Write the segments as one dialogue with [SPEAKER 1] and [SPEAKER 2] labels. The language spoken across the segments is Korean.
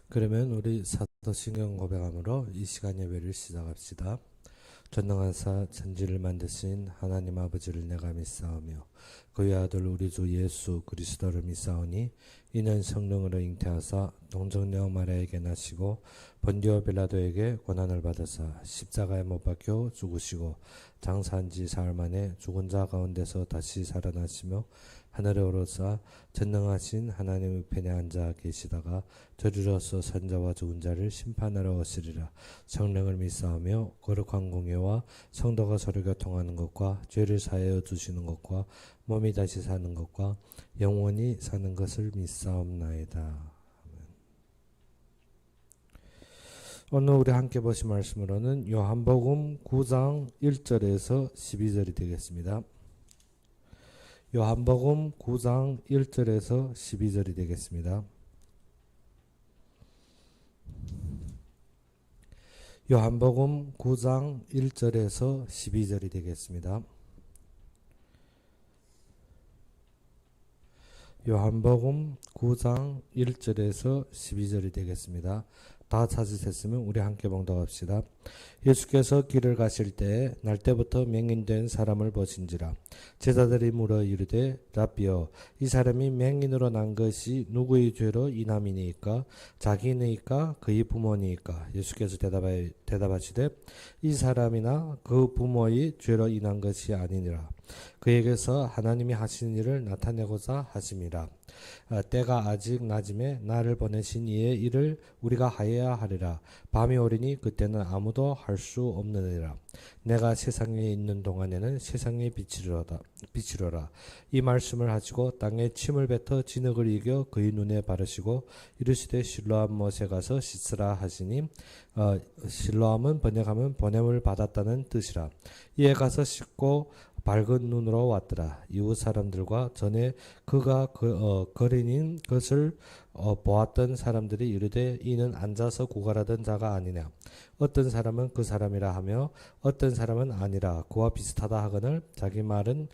[SPEAKER 1] 그러면 우리 사도신경 고백함으로 이 시간 예배를 시작합시다. 전능하사 천지를 만드신 하나님 아버지를 내가 믿사오며 그의 아들 우리 주 예수 그리스도를 믿사오니 이는 성령으로 잉태하사 동정녀 마리아에게 나시고 본디오 빌라도에게 고난을 받으사 십자가에 못 박혀 죽으시고 장사한 지 사흘 만에 죽은 자 가운데서 다시 살아나시며 하늘에 오르사 전능하신 하나님 우편에 앉아 계시다가 저리로서 산자와 죽은 자를 심판하러 오시리라. 성령을 믿사오며 거룩한 공예와 성도가 서로 교통하는 것과 죄를 사하여 주시는 것과 몸이 다시 사는 것과 영원히 사는 것을 믿사옵나이다. 오늘 우리 함께 보신 말씀으로는 요한복음 9장 1절에서 12절이 되겠습니다. 요한복음 9장 1절에서 12절이 되겠습니다. 요한복음 9장 1절에서 12절이 되겠습니다. 요한복음 9장 1절에서 12절이 되겠습니다. 다 찾으셨으면 우리 함께 봉독합시다. 예수께서 길을 가실 때에 날때부터 맹인된 사람을 보신지라. 제자들이 물어 이르되 라비여 이 사람이 맹인으로 난 것이 누구의 죄로 인함이니까 자기니까 그의 부모니까. 예수께서 대답하시되 이 사람이나 그 부모의 죄로 인한 것이 아니니라. 그에게서 하나님이 하시는 일을 나타내고자 하심이라. 때가 아직 낮음에 나를 보내신 이의 일을 우리가 하여야 하리라. 밤이 오리니 그때는 아무도 할 수 없느니라. 내가 세상에 있는 동안에는 세상의 빛이로라. 이 말씀을 하시고 땅에 침을 뱉어 진흙을 이겨 그의 눈에 바르시고 이르시되 실로암 못에 가서 씻으라 하시니 실로암은 번역하면 보냄을 받았다는 뜻이라. 이에 가서 씻고 밝은 눈으로 왔더라. 이웃 사람들과 전에 그가 거린인 것을 보았던 사람들이 이르되 이는 앉아서 구걸하던 자가 아니냐. 어떤 사람은 그 사람이라 하며 어떤 사람은 아니라 그와 비슷하다 하거늘 자기 말은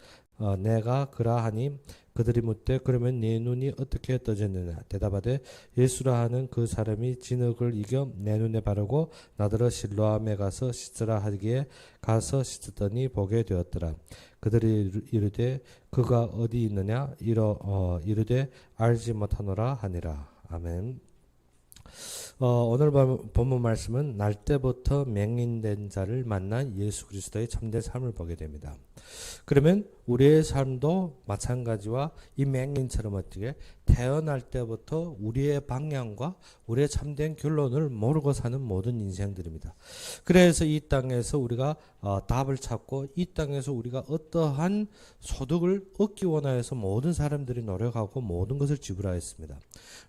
[SPEAKER 1] 내가 그라하니 그들이 묻되 그러면 네 눈이 어떻게 떠졌느냐. 대답하되 예수라 하는 그 사람이 진흙을 이겨 내 눈에 바르고 나더러 실로암에 가서 씻으라 하기에 가서 씻었더니 보게 되었더라. 그들이 이르되 그가 어디 있느냐 이르되 알지 못하노라 하니라. 아멘. 오늘 본문 말씀은 날 때부터 맹인된 자를 만난 예수 그리스도의 참된 삶을 보게 됩니다. 그러면 우리의 삶도 마찬가지와 이 맹인처럼 어떻게 태어날 때부터 우리의 방향과 우리의 참된 결론을 모르고 사는 모든 인생들입니다. 그래서 이 땅에서 우리가 답을 찾고 이 땅에서 우리가 어떠한 소득을 얻기 원하여서 모든 사람들이 노력하고 모든 것을 지불하였습니다.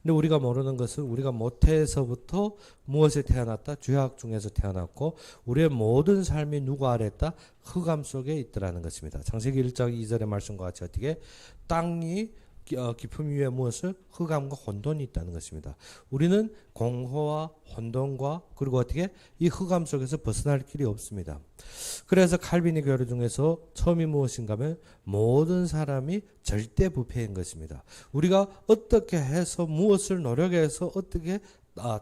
[SPEAKER 1] 근데 우리가 모르는 것은 우리가 모태에서부터 무엇에 태어났다? 죄악 중에서 태어났고 우리의 모든 삶이 누구 아래 있다? 흑암 속에 있더라는 것입니다. 창세기 1장 2절의 말씀과 같이 어떻게 땅이 깊음 위에 무엇을 흑암과 혼돈이 있다는 것입니다. 우리는 공허와 혼돈과 그리고 어떻게 이 흑암 속에서 벗어날 길이 없습니다. 그래서 칼빈의 교리 중에서 처음이 무엇인가 하면 모든 사람이 절대 부패인 것입니다. 우리가 어떻게 해서 무엇을 노력해서 어떻게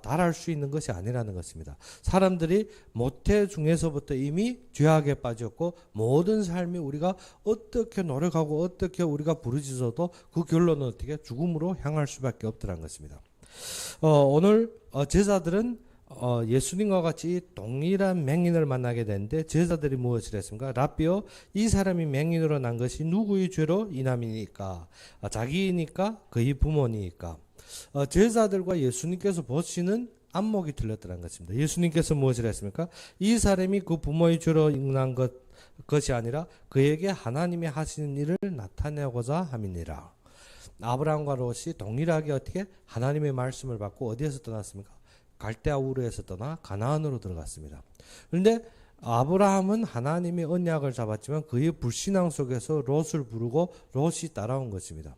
[SPEAKER 1] 달할 수 있는 것이 아니라는 것입니다. 사람들이 모태 중에서부터 이미 죄악에 빠졌고 모든 삶이 우리가 어떻게 노력하고 어떻게 우리가 부르짖어도 그 결론은 어떻게 죽음으로 향할 수밖에 없더라는 것입니다. 오늘 제자들은 예수님과 같이 동일한 맹인을 만나게 되는데 제자들이 무엇을 했습니까? 라비여 이 사람이 맹인으로 난 것이 누구의 죄로 인함이니까 자기니까 그의 부모니까. 제자들과 예수님께서 보시는 안목이 틀렸다는 것입니다. 예수님께서 무엇을 했습니까? 이 사람이 그 부모의 죄로 인한 것이 아니라 그에게 하나님이 하시는 일을 나타내고자 함이니라. 아브라함과 롯이 동일하게 어떻게 하나님의 말씀을 받고 어디에서 떠났습니까? 갈대아 우르에서 떠나 가나안으로 들어갔습니다. 그런데 아브라함은 하나님의 언약을 잡았지만 그의 불신앙 속에서 롯을 부르고 롯이 따라온 것입니다.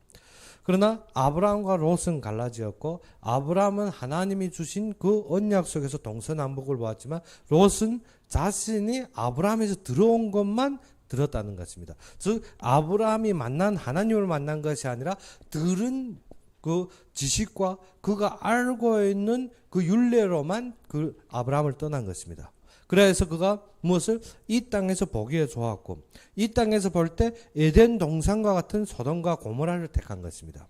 [SPEAKER 1] 그러나 아브라함과 롯은 갈라지었고 아브라함은 하나님이 주신 그 언약 속에서 동서남북을 보았지만 롯은 자신이 아브라함에서 들어온 것만 들었다는 것입니다. 즉 아브라함이 만난 하나님을 만난 것이 아니라 들은 그 지식과 그가 알고 있는 그 율례로만 그 아브라함을 떠난 것입니다. 그래서 그가 무엇을 이 땅에서 보기에 좋았고 이 땅에서 볼 때 에덴 동산과 같은 소돔과 고모라를 택한 것입니다.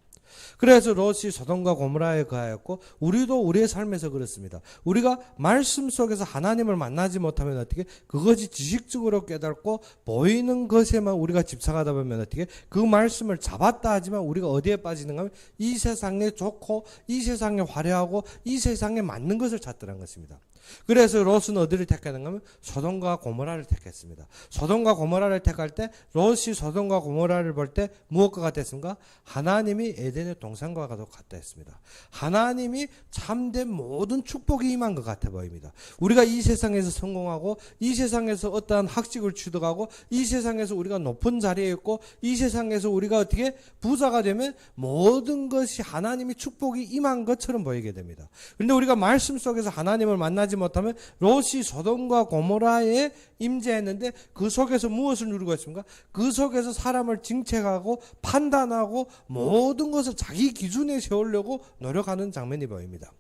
[SPEAKER 1] 그래서 롯이 소돔과 고모라에 거하였고 우리도 우리의 삶에서 그렇습니다. 우리가 말씀 속에서 하나님을 만나지 못하면 어떻게 그것이 지식적으로 깨닫고 보이는 것에만 우리가 집착하다 보면 어떻게 그 말씀을 잡았다 하지만 우리가 어디에 빠지는가 하면 이 세상에 좋고 이 세상에 화려하고 이 세상에 맞는 것을 찾더란 것입니다. 그래서 롯은 어디를 택했는가 하면 소돔과 고모라를 택했습니다. 소돔과 고모라를 택할 때 롯이 소돔과 고모라를 볼 때 무엇과 같았습니까? 하나님이 에덴의 동산과 같다 했습니다. 하나님이 참된 모든 축복이 임한 것 같아 보입니다. 우리가 이 세상에서 성공하고 이 세상에서 어떠한 학식을 취득하고 이 세상에서 우리가 높은 자리에 있고 이 세상에서 우리가 어떻게 부자가 되면 모든 것이 하나님이 축복이 임한 것처럼 보이게 됩니다. 그런데 우리가 말씀 속에서 하나님을 만나지 못하면 롯이 소돔과 고모라에 임재했는데 그 속에서 무엇을 누리고 있습니까? 그 속에서 사람을 징책하고 판단하고 모든 것을 자기 기준에 세우려고 노력하는 장면이 보입니다.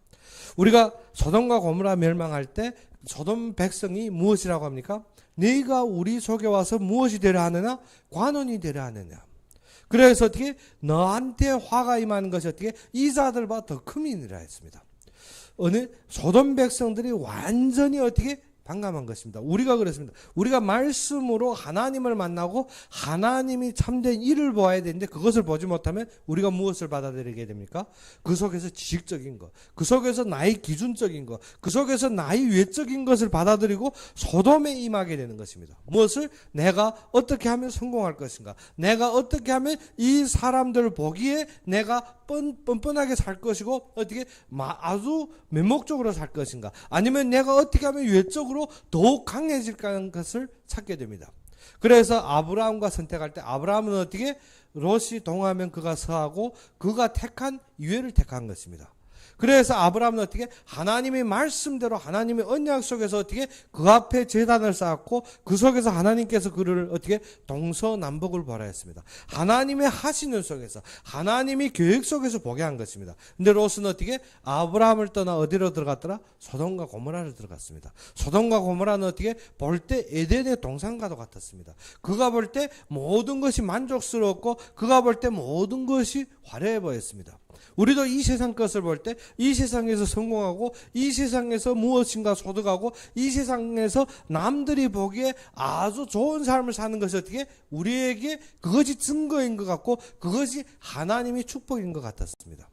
[SPEAKER 1] 우리가 소돔과 고모라 멸망할 때 소돔 백성이 무엇이라고 합니까? 네가 우리 속에 와서 무엇이 되려 하느냐? 관원이 되려 하느냐? 그래서 어떻게 너한테 화가 임하는 것이 어떻게 이자들보다 더 큼이니라 했습니다. 어느 소돔 백성들이 완전히 어떻게 반감한 것입니다. 우리가 그렇습니다. 우리가 말씀으로 하나님을 만나고 하나님이 참된 일을 보아야 되는데 그것을 보지 못하면 우리가 무엇을 받아들이게 됩니까? 그 속에서 지식적인 것, 그 속에서 나의 기준적인 것, 그 속에서 나의 외적인 것을 받아들이고 소돔에 임하게 되는 것입니다. 무엇을? 내가 어떻게 하면 성공할 것인가? 내가 어떻게 하면 이 사람들 보기에 내가 뻔뻔하게 살 것이고 어떻게 아주 면목적으로 살 것인가? 아니면 내가 어떻게 하면 외적으로 더욱 강해질 것을 찾게 됩니다. 그래서 아브라함과 선택할 때 아브라함은 어떻게 롯이 동하면 그가 서하고 그가 택한 유해를 택한 것입니다. 그래서 아브라함은 어떻게 하나님의 말씀대로 하나님의 언약 속에서 어떻게 그 앞에 제단을 쌓았고 그 속에서 하나님께서 그를 어떻게 동서남북을 보라 했습니다. 하나님의 하시는 속에서 하나님의 계획 속에서 보게 한 것입니다. 근데 롯은 어떻게 아브라함을 떠나 어디로 들어갔더라? 소돔과 고모라를 들어갔습니다. 소돔과 고모라는 어떻게 볼 때 에덴의 동산과도 같았습니다. 그가 볼 때 모든 것이 만족스러웠고 그가 볼 때 모든 것이 화려해 보였습니다. 우리도 이 세상 것을 볼 때 이 세상에서 성공하고 이 세상에서 무엇인가 소득하고 이 세상에서 남들이 보기에 아주 좋은 삶을 사는 것이 어떻게 우리에게 그것이 증거인 것 같고 그것이 하나님의 축복인 것 같았습니다.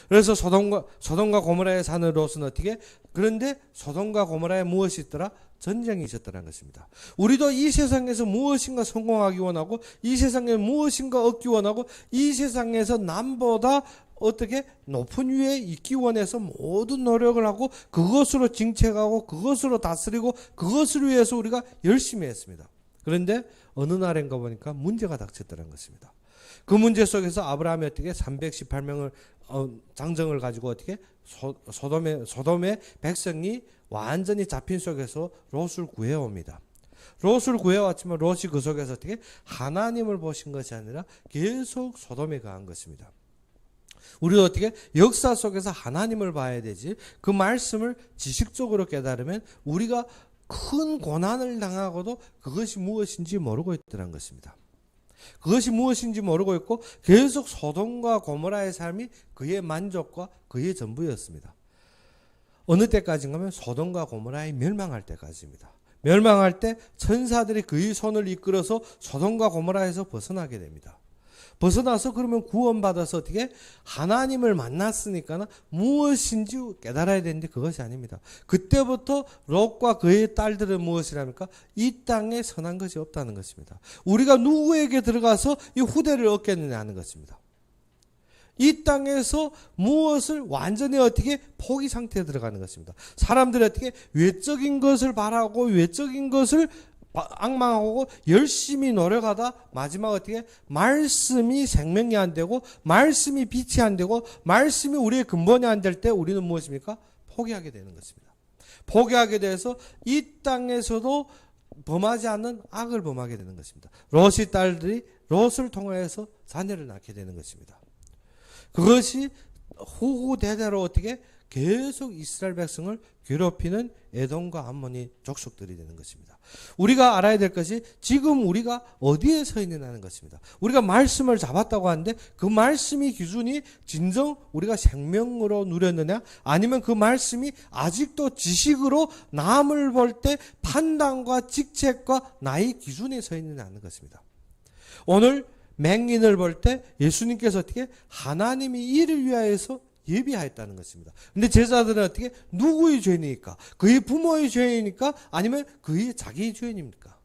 [SPEAKER 1] 그래서 소돔과 고모라에 사는 롯은 어떻게? 그런데 소돔과 고모라에 무엇이 있더라? 전쟁이 있었다는 것입니다. 우리도 이 세상에서 무엇인가 성공하기 원하고 이 세상에 무엇인가 얻기 원하고 이 세상에서 남보다 어떻게 높은 위에 있기 원해서 모든 노력을 하고 그것으로 징책하고 그것으로 다스리고 그것을 위해서 우리가 열심히 했습니다. 그런데 어느 날인가 보니까 문제가 닥쳤다는 것입니다. 그 문제 속에서 아브라함이 어떻게 318명을 장정을 가지고 어떻게 소돔의 백성이 완전히 잡힌 속에서 롯을 구해옵니다. 롯을 구해왔지만 롯이 그 속에서 어떻게 하나님을 보신 것이 아니라 계속 소돔에 가한 것입니다. 우리도 어떻게 역사 속에서 하나님을 봐야 되지 그 말씀을 지식적으로 깨달으면 우리가 큰 고난을 당하고도 그것이 무엇인지 모르고 있더란 것입니다. 그것이 무엇인지 모르고 있고 계속 소돔과 고모라의 삶이 그의 만족과 그의 전부였습니다. 어느 때까지인가 하면 소돔과 고모라의 멸망할 때까지입니다. 멸망할 때 천사들이 그의 손을 이끌어서 소돔과 고모라에서 벗어나게 됩니다. 벗어나서 그러면 구원받아서 어떻게 하나님을 만났으니까 무엇인지 깨달아야 되는데 그것이 아닙니다. 그때부터 롯과 그의 딸들은 무엇이랍니까? 이 땅에 선한 것이 없다는 것입니다. 우리가 누구에게 들어가서 이 후대를 얻겠느냐 하는 것입니다. 이 땅에서 무엇을 완전히 어떻게 포기 상태에 들어가는 것입니다. 사람들이 어떻게 외적인 것을 바라고 외적인 것을 악망하고 열심히 노력하다 마지막 어떻게 말씀이 생명이 안 되고 말씀이 빛이 안 되고 말씀이 우리의 근본이 안 될 때 우리는 무엇입니까? 포기하게 되는 것입니다. 포기하게 돼서 이 땅에서도 범하지 않는 악을 범하게 되는 것입니다. 롯의 딸들이 롯을 통하여서 자녀를 낳게 되는 것입니다. 그것이 후후대대로 어떻게 계속 이스라엘 백성을 괴롭히는 에돔과 암몬이 족속들이 되는 것입니다. 우리가 알아야 될 것이 지금 우리가 어디에 서 있느냐는 것입니다. 우리가 말씀을 잡았다고 하는데 그 말씀이 기준이 진정 우리가 생명으로 누렸느냐, 아니면 그 말씀이 아직도 지식으로 남을 볼 때 판단과 직책과 나의 기준에 서 있느냐는 것입니다. 오늘 맹인을 볼 때 예수님께서 어떻게 하나님이 이를 위하여서 예비하였다는 것입니다. 근데 제자들은 어떻게 누구의 죄니까? 그의 부모의 죄이니까? 아니면 그의 자기의 죄입니까?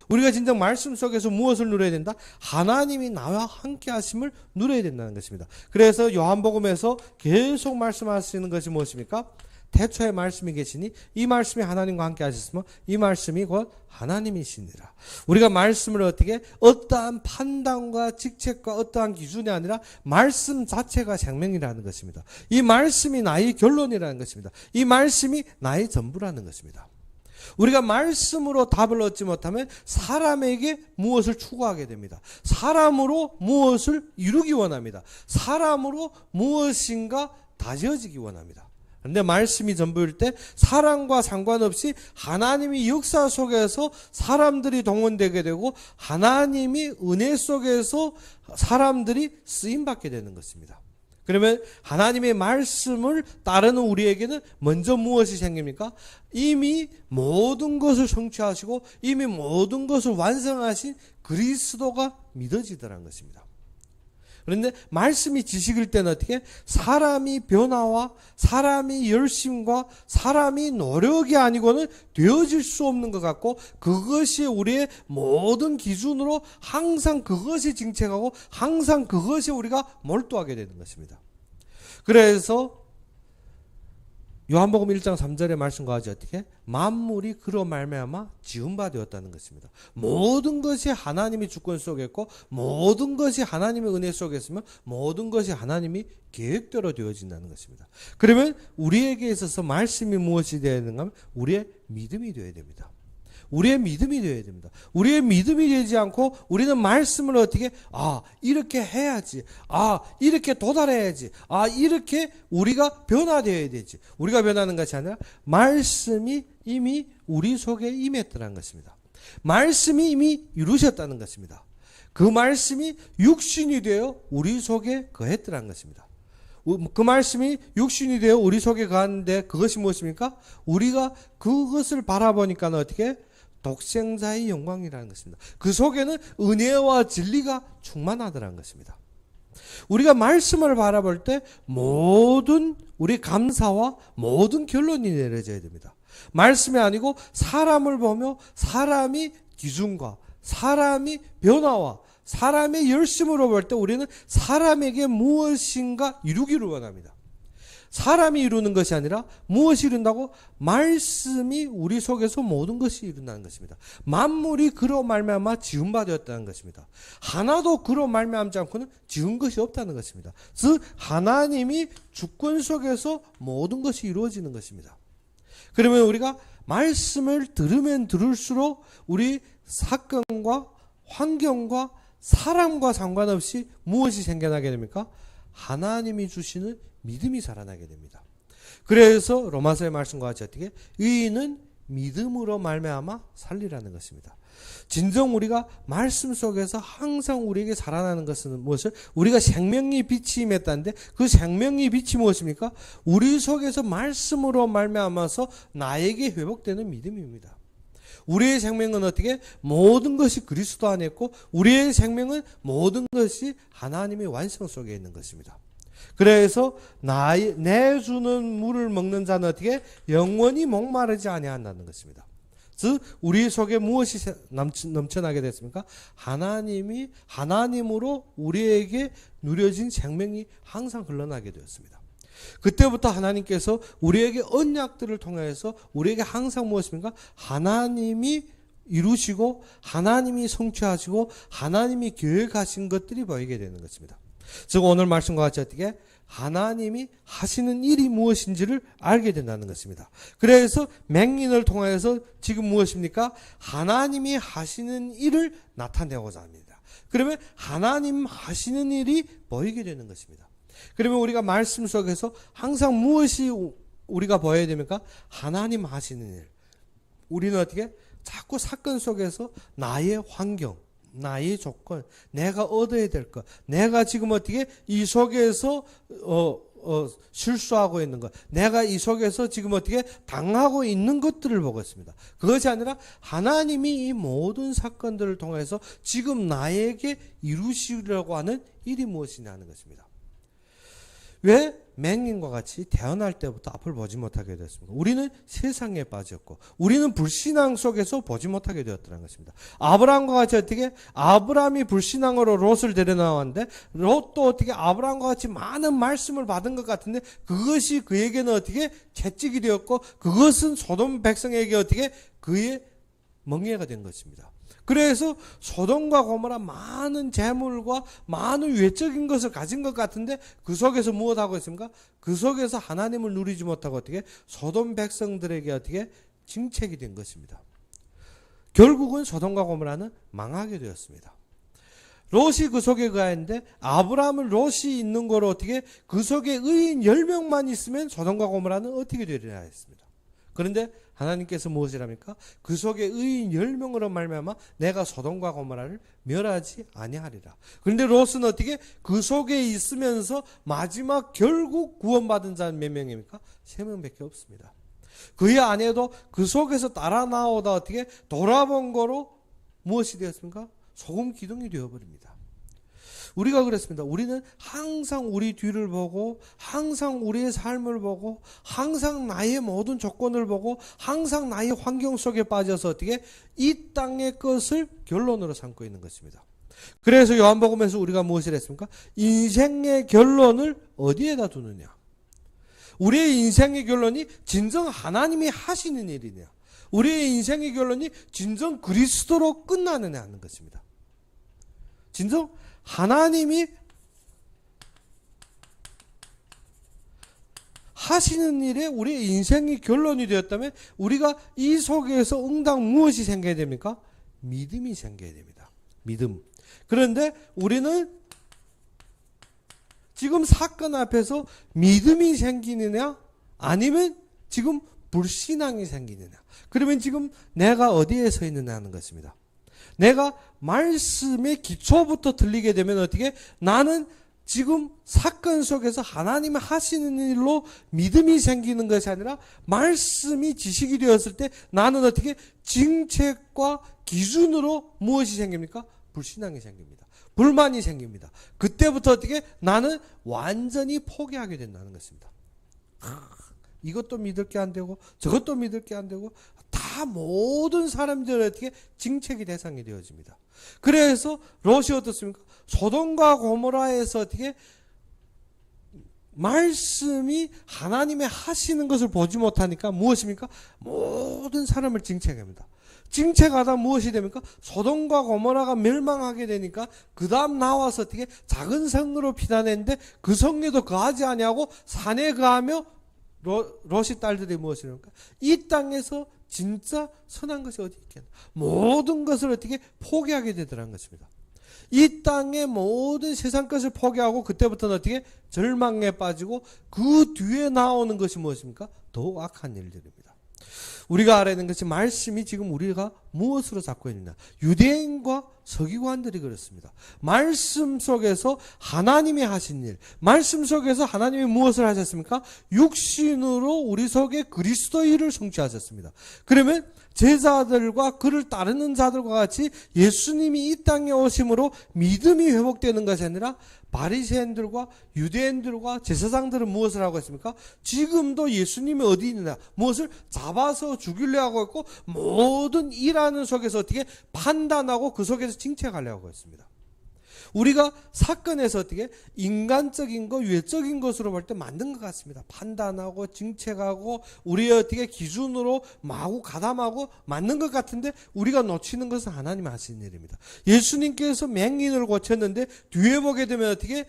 [SPEAKER 1] 우리가 진정 말씀 속에서 무엇을 누려야 된다? 하나님이 나와 함께 하심을 누려야 된다는 것입니다. 그래서 요한복음에서 계속 말씀하시는 것이 무엇입니까? 태초에 말씀이 계시니 이 말씀이 하나님과 함께 하셨으며 이 말씀이 곧 하나님이시니라. 우리가 말씀을 어떻게 어떠한 판단과 직책과 어떠한 기준이 아니라 말씀 자체가 생명이라는 것입니다. 이 말씀이 나의 결론이라는 것입니다. 이 말씀이 나의 전부라는 것입니다. 우리가 말씀으로 답을 얻지 못하면 사람에게 무엇을 추구하게 됩니다. 사람으로 무엇을 이루기 원합니다. 사람으로 무엇인가 다져지기 원합니다. 그런데 말씀이 전부일 때 사람과 상관없이 하나님이 역사 속에서 사람들이 동원되게 되고 하나님이 은혜 속에서 사람들이 쓰임받게 되는 것입니다. 그러면 하나님의 말씀을 따르는 우리에게는 먼저 무엇이 생깁니까? 이미 모든 것을 성취하시고 이미 모든 것을 완성하신 그리스도가 믿어지더라는 것입니다. 그런데 말씀이 지식일 때는 어떻게? 사람이 변화와 사람이 열심과 사람이 노력이 아니고는 되어질 수 없는 것 같고 그것이 우리의 모든 기준으로 항상 그것이 정책하고 항상 그것이 우리가 몰두하게 되는 것입니다. 그래서 요한복음 1장 3절의 말씀과 같이 어떻게? 만물이 그로 말미암아 지은 바 되었다는 것입니다. 모든 것이 하나님의 주권 속에 있고 모든 것이 하나님의 은혜 속에 있으면 모든 것이 하나님이 계획대로 되어진다는 것입니다. 그러면 우리에게 있어서 말씀이 무엇이 되어야 되는가 하면 우리의 믿음이 되어야 됩니다. 우리의 믿음이 되어야 됩니다. 우리의 믿음이 되지 않고 우리는 말씀을 어떻게 이렇게 해야지, 이렇게 도달해야지, 이렇게 우리가 변화되어야 되지. 우리가 변하는 것이 아니라 말씀이 이미 우리 속에 임했다는 것입니다. 말씀이 이미 이루셨다는 것입니다. 그 말씀이 육신이 되어 우리 속에 거했다는 것입니다. 그 말씀이 육신이 되어 우리 속에 가는데 그것이 무엇입니까? 우리가 그것을 바라보니까 어떻게? 독생자의 영광이라는 것입니다. 그 속에는 은혜와 진리가 충만하더라는 것입니다. 우리가 말씀을 바라볼 때 모든 우리 감사와 모든 결론이 내려져야 됩니다. 말씀이 아니고 사람을 보며 사람이 기준과 사람이 변화와 사람의 열심으로 볼 때 우리는 사람에게 무엇인가 이루기를 원합니다. 사람이 이루는 것이 아니라 무엇이 이룬다고? 말씀이 우리 속에서 모든 것이 이룬다는 것입니다. 만물이 그로 말미암아 지은 바 되었다는 것입니다. 하나도 그로 말미암지 않고는 지은 것이 없다는 것입니다. 즉 하나님이 주권 속에서 모든 것이 이루어지는 것입니다. 그러면 우리가 말씀을 들으면 들을수록 우리 사건과 환경과 사람과 상관없이 무엇이 생겨나게 됩니까? 하나님이 주시는 믿음이 살아나게 됩니다. 그래서 로마서의 말씀과 같이 어떻게? 의인은 믿음으로 말미암아 살리라는 것입니다. 진정 우리가 말씀 속에서 항상 우리에게 살아나는 것은 무엇을? 우리가 생명의 빛이 임했다는데 그 생명의 빛이 무엇입니까? 우리 속에서 말씀으로 말미암아서 나에게 회복되는 믿음입니다. 우리의 생명은 어떻게? 모든 것이 그리스도 안에 있고 우리의 생명은 모든 것이 하나님의 완성 속에 있는 것입니다. 그래서 내주는 물을 먹는 자는 어떻게? 영원히 목마르지 아니한다는 것입니다. 즉 우리 속에 무엇이 넘쳐나게 됐습니까? 하나님으로 우리에게 누려진 생명이 항상 흘러나게 되었습니다. 그때부터 하나님께서 우리에게 언약들을 통해서 우리에게 항상 무엇입니까? 하나님이 이루시고 하나님이 성취하시고 하나님이 계획하신 것들이 보이게 되는 것입니다. 즉 오늘 말씀과 같이 어떻게? 하나님이 하시는 일이 무엇인지를 알게 된다는 것입니다. 그래서 맹인을 통해서 지금 무엇입니까? 하나님이 하시는 일을 나타내고자 합니다. 그러면 하나님 하시는 일이 보이게 되는 것입니다. 그러면 우리가 말씀 속에서 항상 무엇이 우리가 보여야 됩니까? 하나님 하시는 일. 우리는 어떻게? 자꾸 사건 속에서 나의 환경, 나의 조건, 내가 얻어야 될 것, 내가 지금 어떻게 이 속에서 실수하고 있는 것, 내가 이 속에서 지금 어떻게 당하고 있는 것들을 보고 있습니다. 그것이 아니라 하나님이 이 모든 사건들을 통해서 지금 나에게 이루시려고 하는 일이 무엇이냐 하는 것입니다. 왜 맹인과 같이 태어날 때부터 앞을 보지 못하게 되었습니까? 우리는 세상에 빠졌고 우리는 불신앙 속에서 보지 못하게 되었다는 것입니다. 아브라함과 같이 어떻게? 아브라함이 불신앙으로 롯을 데려나왔는데 롯도 어떻게 아브라함과 같이 많은 말씀을 받은 것 같은데 그것이 그에게는 어떻게 채찍이 되었고 그것은 소돔 백성에게 어떻게 그의 멍에가 된 것입니다. 그래서 소돔과 고모라 많은 재물과 많은 외적인 것을 가진 것 같은데 그 속에서 무엇하고 있습니까? 그 속에서 하나님을 누리지 못하고 어떻게 소돔 백성들에게 어떻게 징책이 된 것입니다. 결국은 소돔과 고모라는 망하게 되었습니다. 롯이 그 속에 거하였는데 아브라함은 롯이 있는 거로 어떻게 그 속에 의인 10명만 있으면 소돔과 고모라는 어떻게 되리라 했습니다. 그런데 하나님께서 무엇이랍니까? 그 속에 의인 10명으로 말미암아 내가 소돔과 고모라를 멸하지 아니하리라. 그런데 롯은 어떻게 그 속에 있으면서 마지막 결국 구원받은 자는 몇 명입니까? 3명밖에 없습니다. 그의 아내도 그 속에서 따라 나오다 어떻게 돌아본 거로 무엇이 되었습니까? 소금 기둥이 되어버립니다. 우리가 그랬습니다. 우리는 항상 우리 뒤를 보고 항상 우리의 삶을 보고 항상 나의 모든 조건을 보고 항상 나의 환경 속에 빠져서 어떻게 이 땅의 것을 결론으로 삼고 있는 것입니다. 그래서 요한복음에서 우리가 무엇을 했습니까? 인생의 결론을 어디에다 두느냐? 우리의 인생의 결론이 진정 하나님이 하시는 일이냐? 우리의 인생의 결론이 진정 그리스도로 끝나느냐 하는 것입니다. 진정 하나님이 하시는 일에 우리의 인생이 결론이 되었다면 우리가 이 속에서 응당 무엇이 생겨야 됩니까? 믿음이 생겨야 됩니다. 믿음. 그런데 우리는 지금 사건 앞에서 믿음이 생기느냐 아니면 지금 불신앙이 생기느냐. 그러면 지금 내가 어디에 서 있느냐 하는 것입니다. 내가 말씀의 기초부터 들리게 되면 어떻게? 나는 지금 사건 속에서 하나님이 하시는 일로 믿음이 생기는 것이 아니라 말씀이 지식이 되었을 때 나는 어떻게? 징책과 기준으로 무엇이 생깁니까? 불신앙이 생깁니다. 불만이 생깁니다. 그때부터 어떻게? 나는 완전히 포기하게 된다는 것입니다. 이것도 믿을 게 안 되고 저것도 믿을 게 안 되고 다 모든 사람들이 어떻게 징책의 대상이 되어집니다. 그래서 롯이 어떻습니까? 소돔과 고모라에서 어떻게 말씀이 하나님의 하시는 것을 보지 못하니까 무엇입니까? 모든 사람을 징책합니다. 징책하다 무엇이 됩니까? 소돔과 고모라가 멸망하게 되니까 그 다음 나와서 어떻게 작은 성으로 피난했는데 그 성에도 거하지 아니하고 산에 거하며 롯의 딸들이 무엇이랍니까? 이 땅에서 진짜 선한 것이 어디 있겠나? 모든 것을 어떻게 포기하게 되더라는 것입니다. 이 땅의 모든 세상 것을 포기하고 그때부터는 어떻게 절망에 빠지고 그 뒤에 나오는 것이 무엇입니까? 더욱 악한 일들입니다. 우리가 알아야 하는 것이 말씀이 지금 우리가 무엇으로 잡고 있느냐. 유대인과 서기관들이 그렇습니다. 말씀 속에서 하나님이 하신 일, 말씀 속에서 하나님이 무엇을 하셨습니까? 육신으로 우리 속에 그리스도 일을 성취하셨습니다. 그러면 제자들과 그를 따르는 자들과 같이 예수님이 이 땅에 오심으로 믿음이 회복되는 것이 아니라 바리새인들과 유대인들과 제사장들은 무엇을 하고 있습니까? 지금도 예수님이 어디 있느냐? 무엇을 잡아서 죽이려 하고 있고 모든 일하는 속에서 어떻게 판단하고 그 속에서 징책하려고 하고 있습니다. 우리가 사건에서 어떻게 인간적인 것, 외적인 것으로 볼 때 만든 것 같습니다. 판단하고 징책하고 우리의 어떻게 기준으로 마구 가담하고 맞는 것 같은데 우리가 놓치는 것은 하나님 하시는 일입니다. 예수님께서 맹인을 고쳤는데 뒤에 보게 되면 어떻게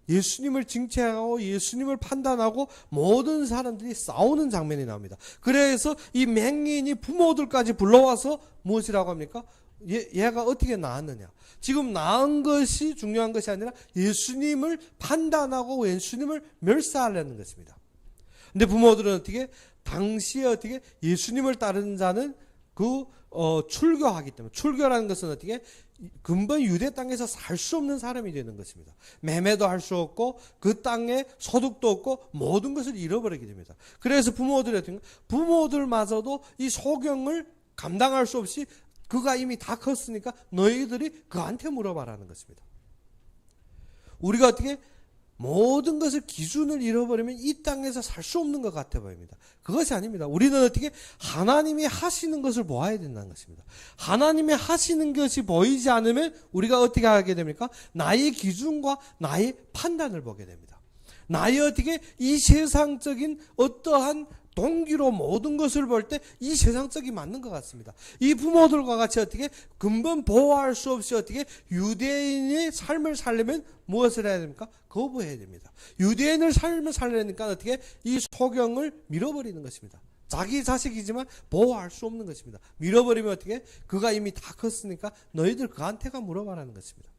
[SPEAKER 1] 예수님을 징책하고 예수님을 판단하고 모든 사람들이 싸우는 장면이 나옵니다. 그래서 이 맹인이 부모들까지 불러와서 무엇이라고 합니까? 얘가 어떻게 낳았느냐. 지금 낳은 것이 중요한 것이 아니라 예수님을 판단하고 예수님을 멸사하려는 것입니다. 근데 부모들은 어떻게 당시에 어떻게 예수님을 따르는 자는 출교하기 때문에, 출교라는 것은 어떻게 근본 유대 땅에서 살 수 없는 사람이 되는 것입니다. 매매도 할 수 없고 그 땅에 소득도 없고 모든 것을 잃어버리게 됩니다. 그래서 부모들마저도 이 소경을 감당할 수 없이 그가 이미 다 컸으니까 너희들이 그한테 물어봐라는 것입니다. 우리가 어떻게 모든 것을 기준을 잃어버리면 이 땅에서 살 수 없는 것 같아 보입니다. 그것이 아닙니다. 우리는 어떻게 하나님이 하시는 것을 보아야 된다는 것입니다. 하나님이 하시는 것이 보이지 않으면 우리가 어떻게 하게 됩니까? 나의 기준과 나의 판단을 보게 됩니다. 나의 어떻게 이 세상적인 어떠한 동기로 모든 것을 볼 때 이 세상적이 맞는 것 같습니다. 이 부모들과 같이 어떻게 근본 보호할 수 없이 어떻게 유대인의 삶을 살려면 무엇을 해야 됩니까? 거부해야 됩니다. 유대인의 삶을 살려니까 어떻게 이 소경을 밀어버리는 것입니다. 자기 자식이지만 보호할 수 없는 것입니다. 밀어버리면 어떻게 그가 이미 다 컸으니까 너희들 그한테가 물어봐라는 것입니다.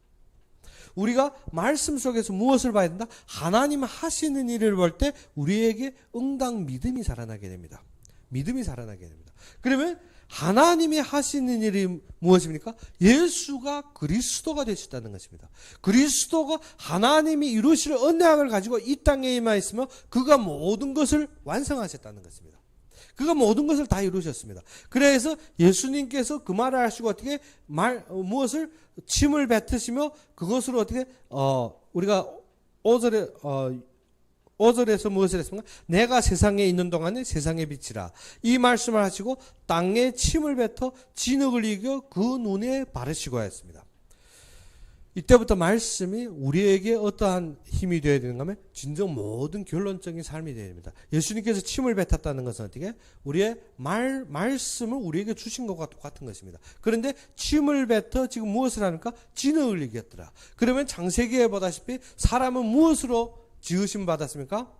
[SPEAKER 1] 우리가 말씀 속에서 무엇을 봐야 된다? 하나님 하시는 일을 볼 때 우리에게 응당 믿음이 자라나게 됩니다. 믿음이 자라나게 됩니다. 그러면 하나님이 하시는 일이 무엇입니까? 예수가 그리스도가 되셨다는 것입니다. 그리스도가 하나님이 이루실 언약을 가지고 이 땅에 임하였으며 그가 모든 것을 완성하셨다는 것입니다. 그가 모든 것을 다 이루셨습니다. 그래서 예수님께서 그 말을 하시고 어떻게 무엇을 침을 뱉으시며 그것으로 어떻게 우리가 5절에서 무엇을 했습니까? 내가 세상에 있는 동안에 세상의 빛이라. 이 말씀을 하시고 땅에 침을 뱉어 진흙을 이겨 그 눈에 바르시고 하였습니다. 이때부터 말씀이 우리에게 어떠한 힘이 되어야 되는가 하면 진정 모든 결론적인 삶이 되어야 됩니다. 예수님께서 침을 뱉었다는 것은 어떻게? 우리의 말씀을 우리에게 주신 것과 똑같은 것입니다. 그런데 침을 뱉어 지금 무엇을 합니까? 진흙을 이겼더라. 그러면 창세기에 보다시피 사람은 무엇으로 지으심 받았습니까?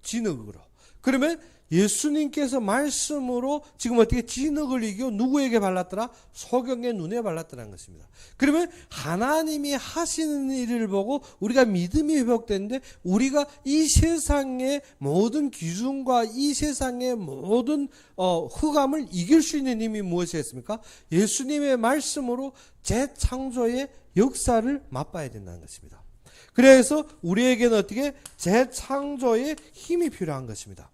[SPEAKER 1] 진흙으로. 그러면 예수님께서 말씀으로 지금 어떻게 진흙을 이겨 누구에게 발랐더라? 소경의 눈에 발랐더라는 것입니다. 그러면 하나님이 하시는 일을 보고 우리가 믿음이 회복되는데 우리가 이 세상의 모든 기준과 이 세상의 모든 흑암을 이길 수 있는 힘이 무엇이었습니까? 예수님의 말씀으로 재창조의 역사를 맛봐야 된다는 것입니다. 그래서 우리에게는 어떻게 재창조의 힘이 필요한 것입니다.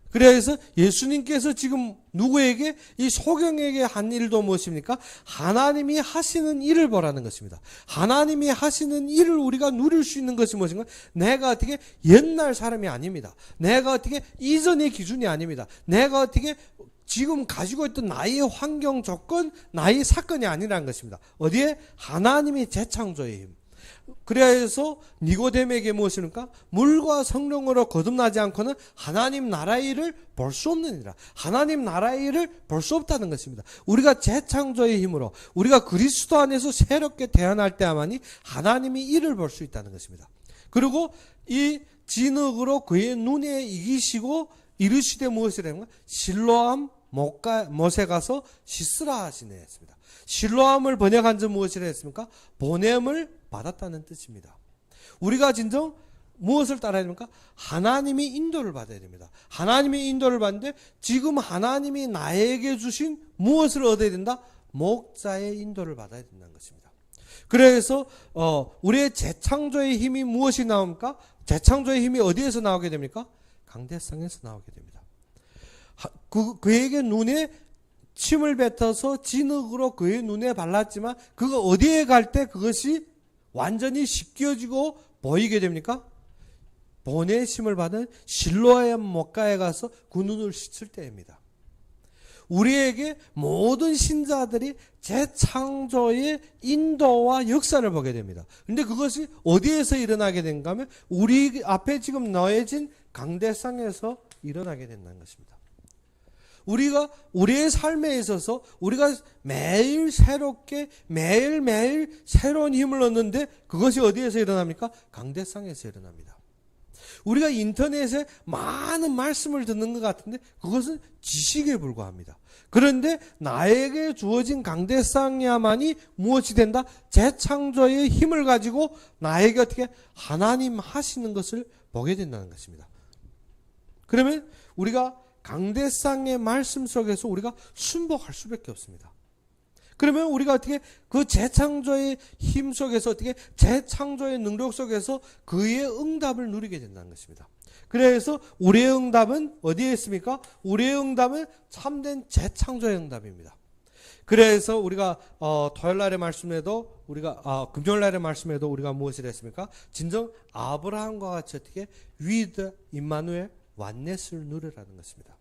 [SPEAKER 1] 그래서 예수님께서 지금 누구에게 이 소경에게 한 일도 무엇입니까? 하나님이 하시는 일을 보라는 것입니다. 하나님이 하시는 일을 우리가 누릴 수 있는 것이 무엇인가? 내가 어떻게 옛날 사람이 아닙니다. 내가 어떻게 이전의 기준이 아닙니다. 내가 어떻게 지금 가지고 있던 나의 환경 조건, 나의 사건이 아니라는 것입니다. 어디에? 하나님이 재창조의 힘. 그래서 니고데모에게 무엇입니까? 물과 성령으로 거듭나지 않고는 하나님 나라의 일을 볼 수 없는 일이라. 하나님 나라의 일을 볼 수 없다는 것입니다. 우리가 재창조의 힘으로 우리가 그리스도 안에서 새롭게 태어날 때야만이 하나님이 일을 볼 수 있다는 것입니다. 그리고 이 진흙으로 그의 눈에 이기시고 이르시되 무엇이라 하는가? 실로암 못에 가서 씻으라 하시네 했습니다. 실로암을 번역한 점 무엇이라 했습니까? 보냄을 받았다는 뜻입니다. 우리가 진정 무엇을 따라야 됩니까? 하나님이 인도를 받아야 됩니다. 하나님이 인도를 받는데 지금 하나님이 나에게 주신 무엇을 얻어야 된다? 목자의 인도를 받아야 된다는 것입니다. 그래서 우리의 재창조의 힘이 무엇이 나옵니까? 재창조의 힘이 어디에서 나오게 됩니까? 강대상에서 나오게 됩니다. 그에게 눈에 침을 뱉어서 진흙으로 그의 눈에 발랐지만 그가 어디에 갈 때 그것이 완전히 씻겨지고 보이게 됩니까? 보내심을 받은 실로암 못가에 가서 그 눈을 씻을 때입니다. 우리에게 모든 신자들이 재창조의 인도와 역사를 보게 됩니다. 그런데 그것이 어디에서 일어나게 된가 하면 우리 앞에 지금 놓여진 강대상에서 일어나게 된다는 것입니다. 우리가 우리의 삶에 있어서 우리가 매일 새롭게 매일매일 새로운 힘을 얻는데 그것이 어디에서 일어납니까? 강대상에서 일어납니다. 우리가 인터넷에 많은 말씀을 듣는 것 같은데 그것은 지식에 불과합니다. 그런데 나에게 주어진 강대상이야만이 무엇이 된다? 재창조의 힘을 가지고 나에게 어떻게 하나님 하시는 것을 보게 된다는 것입니다. 그러면 우리가 강대상의 말씀 속에서 우리가 순복할 수밖에 없습니다. 그러면 우리가 어떻게 그 재창조의 힘 속에서 어떻게 재창조의 능력 속에서 그의 응답을 누리게 된다는 것입니다. 그래서 우리의 응답은 어디에 있습니까? 우리의 응답은 참된 재창조의 응답입니다. 그래서 우리가 토요일날의 말씀에도 우리가 금요일날의 말씀에도 우리가 무엇을 했습니까? 진정 아브라함과 같이 어떻게 with 임마누엘 완넷을 누리라는 것입니다.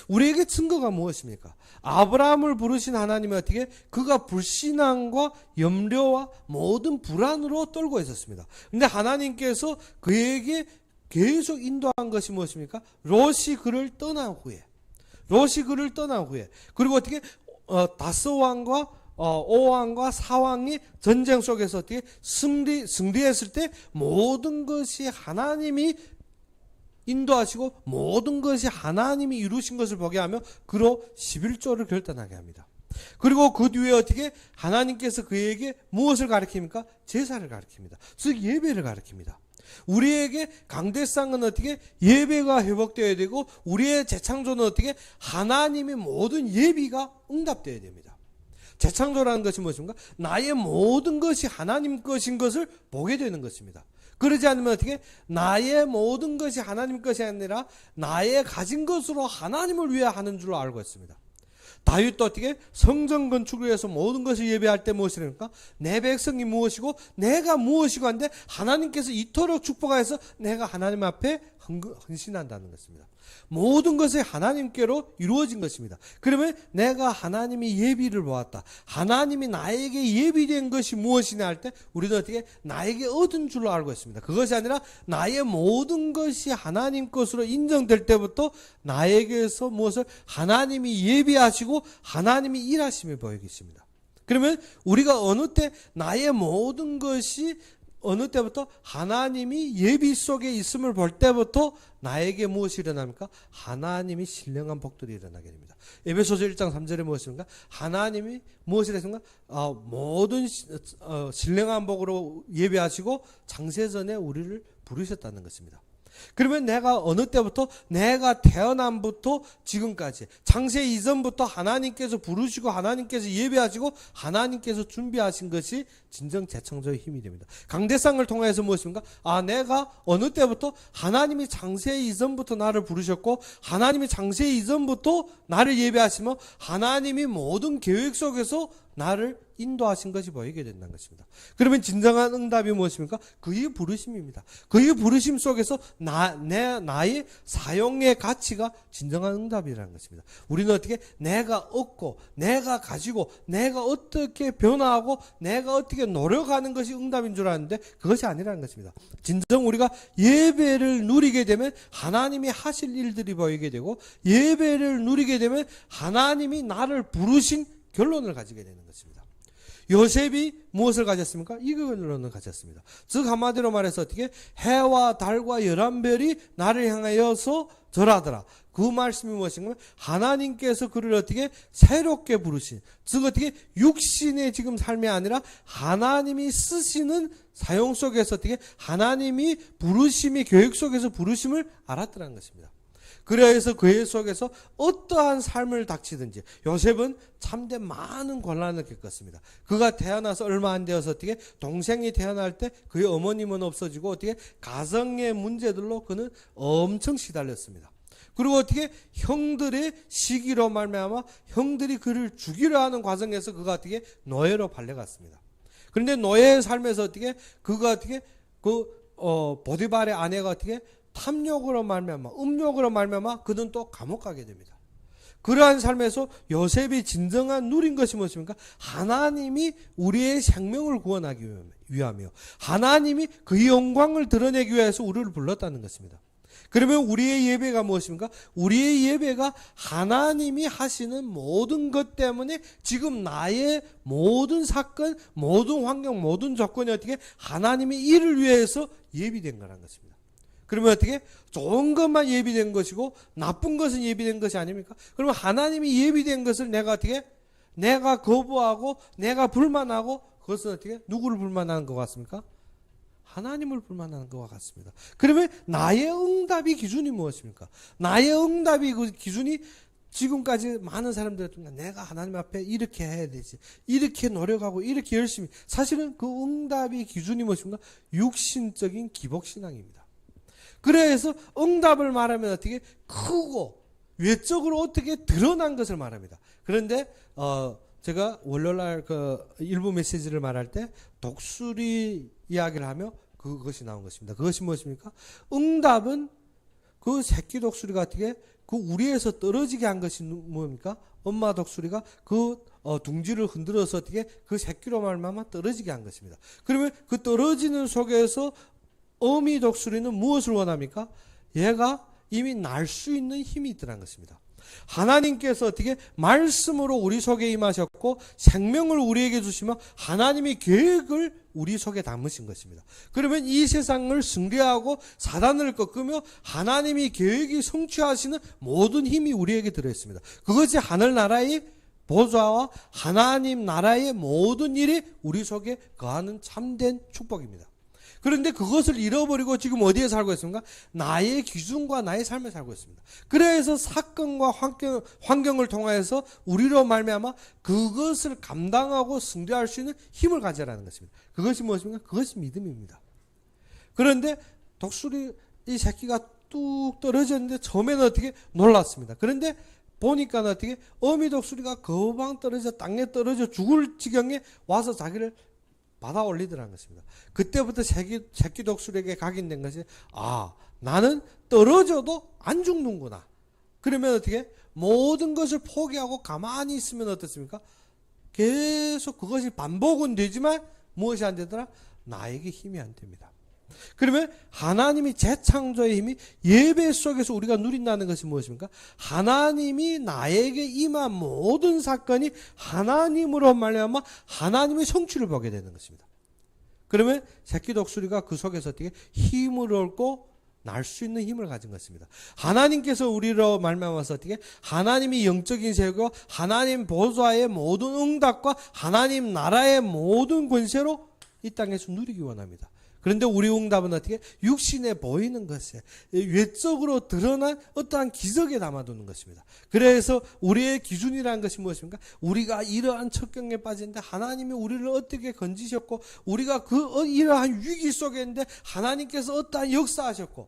[SPEAKER 1] 우리에게 증거가 무엇입니까? 아브라함을 부르신 하나님은 어떻게 그가 불신앙과 염려와 모든 불안으로 떨고 있었습니다. 그런데 하나님께서 그에게 계속 인도한 것이 무엇입니까? 롯이 그를 떠난 후에 그리고 어떻게 다스 왕과 오왕과 사왕이 전쟁 속에서 어떻게 승리했을 때 모든 것이 하나님이 인도하시고 모든 것이 하나님이 이루신 것을 보게 하며 그로 11조를 결단하게 합니다. 그리고 그 뒤에 어떻게 하나님께서 그에게 무엇을 가르칩니까? 제사를 가르칩니다. 즉 예배를 가르칩니다. 우리에게 강대상은 어떻게 예배가 회복되어야 되고 우리의 재창조는 어떻게 하나님의 모든 예비가 응답되어야 됩니다. 재창조라는 것이 무엇입니까? 나의 모든 것이 하나님 것인 것을 보게 되는 것입니다. 그러지 않으면 어떻게 나의 모든 것이 하나님 것이 아니라 나의 가진 것으로 하나님을 위해 하는 줄로 알고 있습니다. 다윗도 어떻게 성전 건축을 위해서 모든 것을 예배할 때 무엇이랍니까? 내 백성이 무엇이고 내가 무엇이고 한데 하나님께서 이토록 축복하여서 내가 하나님 앞에 헌신한다는 것입니다. 모든 것이 하나님께로 이루어진 것입니다. 그러면 내가 하나님이 예비를 보았다. 하나님이 나에게 예비된 것이 무엇이냐 할 때 우리도 어떻게 나에게 얻은 줄로 알고 있습니다. 그것이 아니라 나의 모든 것이 하나님 것으로 인정될 때부터 나에게서 무엇을 하나님이 예비하시고 하나님이 일하심을 보이겠습니다. 그러면 우리가 어느 때 나의 모든 것이 어느 때부터 하나님이 예비 속에 있음을 볼 때부터 나에게 무엇이 일어납니까? 하나님이 신령한 복들이 일어나게 됩니다. 에베소서 1장 3절에 무엇입니까? 하나님이 무엇을 했습니까? 모든 신령한 복으로 예비하시고 창세전에 우리를 부르셨다는 것입니다. 그러면 내가 어느 때부터 내가 태어남부터 지금까지 창세 이전부터 하나님께서 부르시고 하나님께서 예배하시고 하나님께서 준비하신 것이 진정 재창조의 힘이 됩니다. 강대상을 통해서 무엇입니까? 내가 어느 때부터 하나님이 창세 이전부터 나를 부르셨고 하나님이 창세 이전부터 나를 예배하시며 하나님이 모든 계획 속에서 나를 인도하신 것이 보이게 된다는 것입니다. 그러면 진정한 응답이 무엇입니까? 그의 부르심입니다. 그의 부르심 속에서 나의 사용의 가치가 진정한 응답이라는 것입니다. 우리는 어떻게 내가 얻고 내가 가지고 내가 어떻게 변화하고 내가 어떻게 노력하는 것이 응답인 줄 아는데 그것이 아니라는 것입니다. 진정 우리가 예배를 누리게 되면 하나님이 하실 일들이 보이게 되고 예배를 누리게 되면 하나님이 나를 부르신 결론을 가지게 되는 것입니다. 요셉이 무엇을 가졌습니까? 이 결론을 가졌습니다. 즉 한마디로 말해서 어떻게 해와 달과 11별이 나를 향하여서 절하더라. 그 말씀이 무엇인가? 하나님께서 그를 어떻게 새롭게 부르신, 즉 어떻게 육신의 지금 삶이 아니라 하나님이 쓰시는 사용 속에서 어떻게 하나님이 부르심이 계획 속에서 부르심을 알았더라는 것입니다. 그래서 그 속에서 어떠한 삶을 닥치든지 요셉은 참된 많은 곤란을 겪었습니다. 그가 태어나서 얼마 안 되어서 어떻게 동생이 태어날 때 그의 어머님은 없어지고 어떻게 가정의 문제들로 그는 엄청 시달렸습니다. 그리고 어떻게 형들의 시기로 말미암아 형들이 그를 죽이려 하는 과정에서 그가 어떻게 노예로 팔려갔습니다. 그런데 노예의 삶에서 어떻게 그가 어떻게 보디발의 아내가 어떻게 탐욕으로 말미암아 음욕으로 말미암아 그는 또 감옥 가게 됩니다. 그러한 삶에서 요셉이 진정한 누린 것이 무엇입니까? 하나님이 우리의 생명을 구원하기 위하며 하나님이 그의 영광을 드러내기 위해서 우리를 불렀다는 것입니다. 그러면 우리의 예배가 무엇입니까? 우리의 예배가 하나님이 하시는 모든 것 때문에 지금 나의 모든 사건, 모든 환경, 모든 조건이 어떻게 하나님의 일을 위해서 예비된 거라는 것입니다. 그러면 어떻게? 좋은 것만 예비된 것이고 나쁜 것은 예비된 것이 아닙니까? 그러면 하나님이 예비된 것을 내가 어떻게? 내가 거부하고 내가 불만하고 그것은 어떻게? 누구를 불만하는 것 같습니까? 하나님을 불만하는 것과 같습니다. 그러면 나의 응답이 기준이 무엇입니까? 나의 응답이 그 기준이 지금까지 많은 사람들이 내가 하나님 앞에 이렇게 해야 되지, 이렇게 노력하고 이렇게 열심히, 사실은 그 응답의 기준이 무엇입니까? 육신적인 기복신앙입니다. 그래서 응답을 말하면 어떻게 크고 외적으로 어떻게 드러난 것을 말합니다. 그런데 제가 월요일날 그 일부 메시지를 말할 때 독수리 이야기를 하며 그것이 나온 것입니다. 그것이 무엇입니까? 응답은 그 새끼 독수리가 어떻게 그 우리에서 떨어지게 한 것이 뭡니까? 엄마 독수리가 그 둥지를 흔들어서 어떻게 그 새끼로 말미암아 떨어지게 한 것입니다. 그러면 그 떨어지는 속에서 어미 독수리는 무엇을 원합니까? 얘가 이미 날 수 있는 힘이 있더란 것입니다. 하나님께서 어떻게 말씀으로 우리 속에 임하셨고 생명을 우리에게 주시며 하나님의 계획을 우리 속에 담으신 것입니다. 그러면 이 세상을 승리하고 사단을 꺾으며 하나님의 계획이 성취하시는 모든 힘이 우리에게 들어있습니다. 그것이 하늘나라의 보좌와 하나님 나라의 모든 일이 우리 속에 거하는 참된 축복입니다. 그런데 그것을 잃어버리고 지금 어디에 살고 있습니까? 나의 기준과 나의 삶에 살고 있습니다. 그래서 사건과 환경을 통하여서 우리로 말미암아 그것을 감당하고 승리할 수 있는 힘을 가져라는 것입니다. 그것이 무엇입니까? 그것이 믿음입니다. 그런데 독수리 이 새끼가 뚝 떨어졌는데 처음에는 어떻게 놀랐습니다. 그런데 보니까 어떻게 어미 독수리가 거방 떨어져 땅에 떨어져 죽을 지경에 와서 자기를 받아 올리더라는 것입니다. 그때부터 새끼 독수리에게 각인된 것이 나는 떨어져도 안 죽는구나. 그러면 어떻게? 모든 것을 포기하고 가만히 있으면 어떻습니까? 계속 그것이 반복은 되지만 무엇이 안 되더라? 나에게 힘이 안 됩니다. 그러면 하나님이 재창조의 힘이 예배 속에서 우리가 누린다는 것이 무엇입니까? 하나님이 나에게 임한 모든 사건이 하나님으로 말미암아 하나님의 성취를 보게 되는 것입니다. 그러면 새끼 독수리가 그 속에서 어떻게 힘을 얻고 날 수 있는 힘을 가진 것입니다. 하나님께서 우리로 말미암아서 어떻게 하나님이 영적인 세계와 하나님 보좌의 모든 응답과 하나님 나라의 모든 권세로 이 땅에서 누리기 원합니다. 그런데 우리 응답은 어떻게? 육신에 보이는 것에 외적으로 드러난 어떠한 기적에 담아두는 것입니다. 그래서 우리의 기준이라는 것이 무엇입니까? 우리가 이러한 척경에 빠졌는데 하나님이 우리를 어떻게 건지셨고 우리가 그 이러한 위기 속에 있는데 하나님께서 어떠한 역사하셨고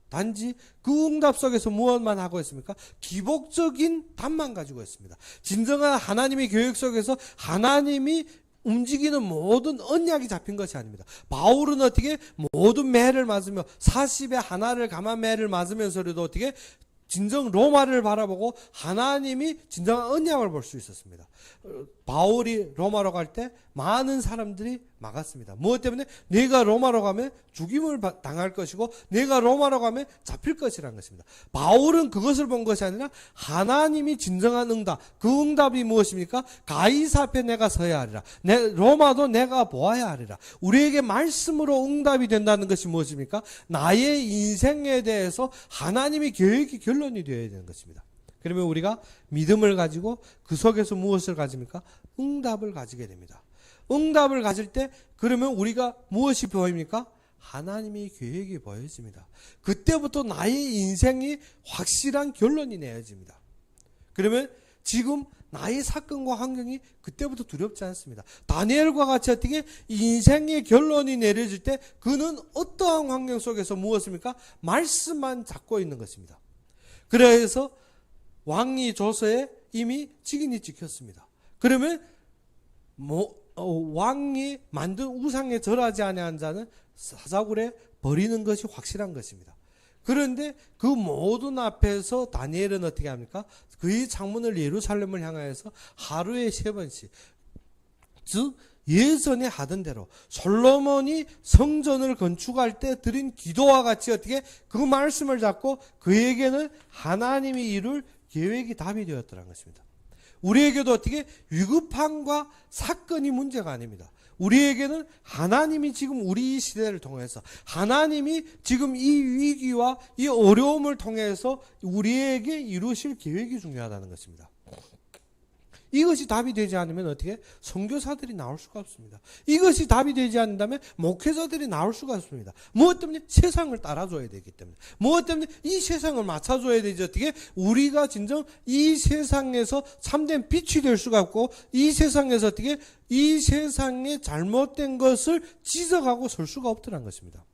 [SPEAKER 1] 단지 그 응답 속에서 무엇만 하고 있습니까? 기복적인 답만 가지고 있습니다. 진정한 하나님의 계획 속에서 하나님이 움직이는 모든 언약이 잡힌 것이 아닙니다. 바울은 어떻게 모든 매를 맞으며 40에 하나를 감한 매를 맞으면서도 어떻게 진정 로마를 바라보고 하나님이 진정한 언약을 볼 수 있었습니다. 바울이 로마로 갈 때 많은 사람들이 막았습니다. 무엇 때문에? 내가 로마로 가면 죽임을 당할 것이고 내가 로마로 가면 잡힐 것이라는 것입니다. 바울은 그것을 본 것이 아니라 하나님이 진정한 응답, 그 응답이 무엇입니까? 가이사 앞에 내가 서야 하리라. 로마도 내가 보아야 하리라. 우리에게 말씀으로 응답이 된다는 것이 무엇입니까? 나의 인생에 대해서 하나님의 계획이 결론이 되어야 되는 것입니다. 그러면 우리가 믿음을 가지고 그 속에서 무엇을 가집니까? 응답을 가지게 됩니다. 응답을 가질 때 그러면 우리가 무엇이 보입니까? 하나님의 계획이 보여집니다. 그때부터 나의 인생이 확실한 결론이 내어집니다. 그러면 지금 나의 사건과 환경이 그때부터 두렵지 않습니다. 다니엘과 같이 어떻게 인생의 결론이 내려질 때 그는 어떠한 환경 속에서 무엇입니까? 말씀만 잡고 있는 것입니다. 그래서 왕이 조서에 이미 직인이 찍혔습니다. 그러면 왕이 만든 우상에 절하지 아니한 자는 사자굴에 버리는 것이 확실한 것입니다. 그런데 그 모든 앞에서 다니엘은 어떻게 합니까? 그의 창문을 예루살렘을 향하여서 하루에 3번씩, 즉 예전에 하던 대로 솔로몬이 성전을 건축할 때 드린 기도와 같이 어떻게 그 말씀을 잡고 그에게는 하나님이 이룰 계획이 답이 되었더라는 것입니다. 우리에게도 어떻게 위급함과 사건이 문제가 아닙니다. 우리에게는 하나님이 지금 우리 시대를 통해서 하나님이 지금 이 위기와 이 어려움을 통해서 우리에게 이루실 계획이 중요하다는 것입니다. 이것이 답이 되지 않으면 어떻게? 선교사들이 나올 수가 없습니다. 이것이 답이 되지 않는다면 목회자들이 나올 수가 없습니다. 무엇 때문에? 세상을 따라줘야 되기 때문에. 무엇 때문에? 이 세상을 맞춰줘야 되지. 어떻게? 우리가 진정 이 세상에서 참된 빛이 될 수가 없고, 이 세상에서 어떻게? 이 세상에 잘못된 것을 지적하고 설 수가 없더란 것입니다.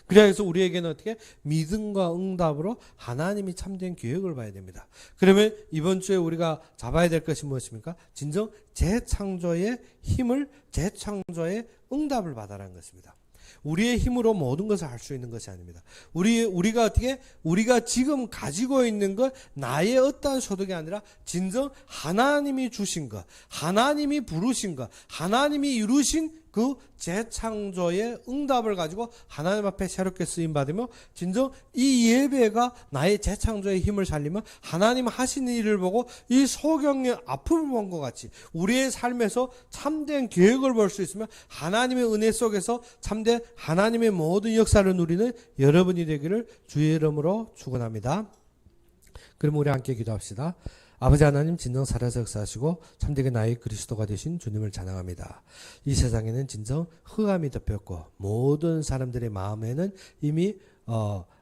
[SPEAKER 1] 그래서 우리에게는 어떻게? 믿음과 응답으로 하나님이 참된 계획을 봐야 됩니다. 그러면 이번 주에 우리가 잡아야 될 것이 무엇입니까? 진정 재창조의 힘을, 재창조의 응답을 받아라는 것입니다. 우리의 힘으로 모든 것을 할 수 있는 것이 아닙니다. 우리가 어떻게? 우리가 지금 가지고 있는 것, 나의 어떠한 소득이 아니라 진정 하나님이 주신 것, 하나님이 부르신 것, 하나님이 이루신 그 재창조의 응답을 가지고 하나님 앞에 새롭게 쓰임받으며 진정 이 예배가 나의 재창조의 힘을 살리면 하나님 하시는 일을 보고 이 소경의 아픔을 본 것 같이 우리의 삶에서 참된 계획을 볼 수 있으면 하나님의 은혜 속에서 참된 하나님의 모든 역사를 누리는 여러분이 되기를 주의 이름으로 축원합니다. 그럼 우리 함께 기도합시다. 아버지 하나님, 진정 살아서 역사하시고 참되게 나의 그리스도가 되신 주님을 찬양합니다. 이 세상에는 진정 흑암이 덮였고 모든 사람들의 마음에는 이미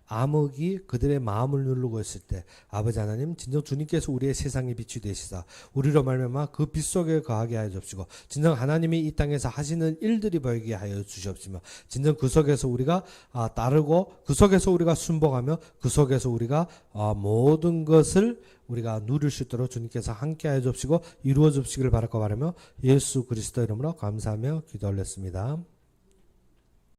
[SPEAKER 1] 암흑이 그들의 마음을 누르고 있을 때 아버지 하나님, 진정 주님께서 우리의 세상의 빛이 되시사 우리로 말미암아 그 빛 속에 거하게 하여 주옵시고, 진정 하나님이 이 땅에서 하시는 일들이 보이게 하여 주시옵시며, 진정 그 속에서 우리가 따르고 그 속에서 우리가 순복하며 그 속에서 우리가 모든 것을 우리가 누릴 수 있도록 주님께서 함께 하여 주옵시고 이루어 주시기를 바라고 바라며 예수 그리스도 이름으로 감사하며 기도 올렸습니다.